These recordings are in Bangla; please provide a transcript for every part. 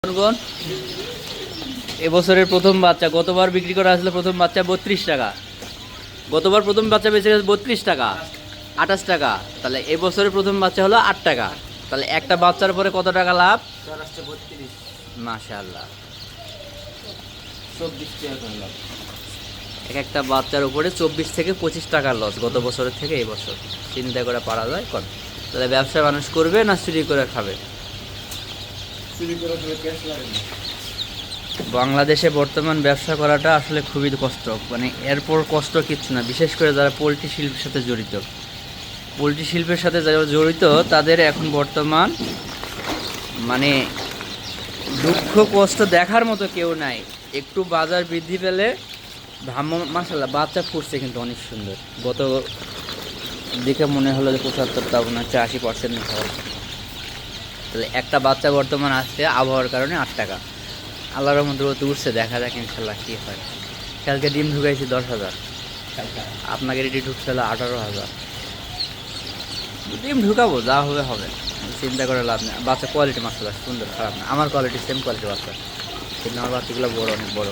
জনগণ, এবছরের প্রথম বাচ্চা গতবার বিক্রি করা হয়েছিল প্রথম বাচ্চা 32 টাকা। গতবার প্রথম বাচ্চা বেঁচে গেছে 32 টাকা, 28 টাকা। তাহলে এবছরের প্রথম বাচ্চা হলো 8 টাকা। তাহলে একটা বাচ্চার পরে কত টাকা লাভ? মাশাআল্লাহ, 24 টাকা লাভ। এক একটা বাচ্চার উপরে 24 থেকে 25 টাকার লস গত বছরের থেকে এই বছর। চিন্তা করে পারা যায় কর। তাহলে ব্যবসা মানুষ করবে না চুরি করে খাবে? চুরি করে খেলে ক্যাশ লাগে না। বাংলাদেশে বর্তমান ব্যবসা করাটা আসলে খুবই কষ্ট, মানে এরপর কষ্ট কিচ্ছু না। বিশেষ করে যারা পোলট্রি শিল্পের সাথে জড়িত, পোলট্রি শিল্পের সাথে যারা জড়িত তাদের এখন বর্তমান মানে দুঃখ কষ্ট দেখার মতো কেউ নাই। একটু বাজার বৃদ্ধি পেলে মাশাআল্লাহ বাচ্চা ফুটছে কিন্তু অনেক সুন্দর। গত দিকে মনে হলো যে 75টা মনে হচ্ছে 80% হবে। তাহলে একটা বাচ্চা বর্তমান আসছে আবহাওয়ার কারণে 8 টাকা। আল্লাহর মধ্যে উঠছে, দেখা যাক ইনশাল্লাহ কী হয়। কালকে ডিম ঢুকাইছি 10,000, আপনাকে রেডি ঢুকছিল 18,000। ডিম ঢুকাবো, যা হবে হবে, চিন্তা করে লাভ নেই। বাচ্চা কোয়ালিটি মাশাআল্লাহ সুন্দর, খারাপ না। আমার কোয়ালিটি সেম কোয়ালিটি বাচ্চা, কিন্তু আমার বাচ্চাগুলো বড়, অনেক বড়।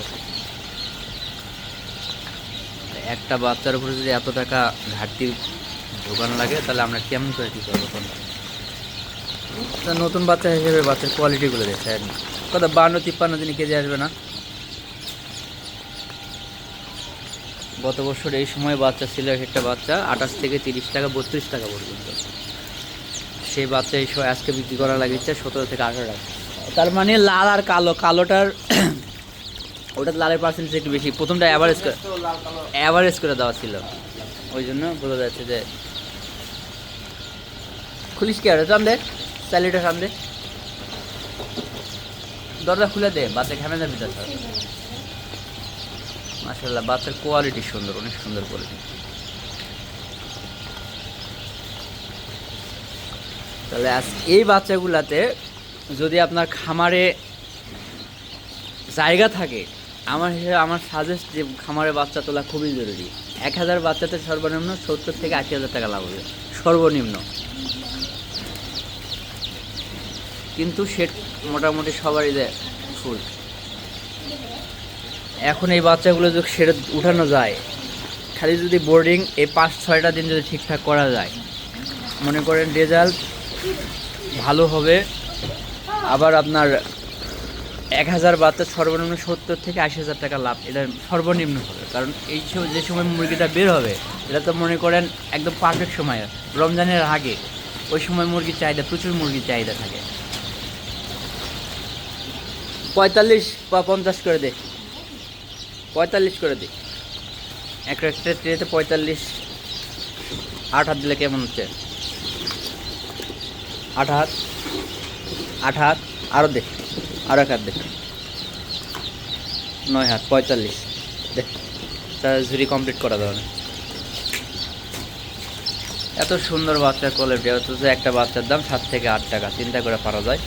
একটা বাচ্চার উপরে যদি এত টাকা ঘাটতি ঢোকানো লাগে তাহলে আমরা কেমন করে কী করবো? নতুন বাচ্চা হিসেবে বাচ্চার কোয়ালিটিগুলো দেখছে কত 52-53 দিনে কেজি আসবে না? গত বছর এই সময় বাচ্চা ছিল একটা বাচ্চা 28 থেকে 30 টাকা 32 টাকা পর্যন্ত। সেই বাচ্চা এই সময় আজকে বিক্রি করা লাগিয়েছে 17 থেকে 18 টাকা। তার মানে লাল আর কালো, কালোটার ওটা লালের পার্সেন্টেজ একটু বেশি। প্রথমটা অ্যাভারেজ করে দেওয়া ছিল, ওই জন্য বোঝা যাচ্ছে যে খুলিস কি আর টান দে, স্যালিটা টান দে, দরজা খুলে দে, বাচ্চা ঘামে যাবে। মাশাআল্লাহ বাচ্চার কোয়ালিটি সুন্দর, অনেক সুন্দর কোয়ালিটি। তাহলে এই বাচ্চাগুলাতে যদি আপনার খামারে জায়গা থাকে, আমার হিসেবে আমার সাজেস্ট যে খামারে বাচ্চা তোলা খুবই জরুরি। 1000 বাচ্চাতে সর্বনিম্ন 70 থেকে 80,000 টাকা লাভ হবে সর্বনিম্ন। কিন্তু সেট মোটামুটি সবারই দেয় ফুল। এখন এই বাচ্চাগুলো যদি সেটা উঠানো যায়, খালি যদি বোর্ডিং এই 5-6টা দিন যদি ঠিকঠাক করা যায়, মনে করেন রেজাল্ট ভালো হবে। আবার আপনার 1000 বাচ্চা সর্বনিম্ন 70 থেকে 80,000 টাকা লাভ, এটা সর্বনিম্ন হবে। কারণ এই যে সময় মুরগিটা বের হবে, এটা তো মনে করেন একদম পারফেক্ট সময়, রমজানের আগে। ওই সময় মুরগির চাহিদা, প্রচুর মুরগির চাহিদা থাকে। 45 বা 50 করে দে, 45 করে দে। একটা ট্রেতে 45 8 হাত দিলে কেমন হচ্ছে? 8 হাত, 8 হাত, আরও দে, আরও 1 হাত দে, 9 হাত, 45 দে। তার ঝুড়ি কমপ্লিট করা দেওয়া। এত সুন্দর বাচ্চার কোয়ালিটি, অথচ একটা বাচ্চার দাম 7 থেকে 8 টাকা। চিন্তা করে পারা যায়।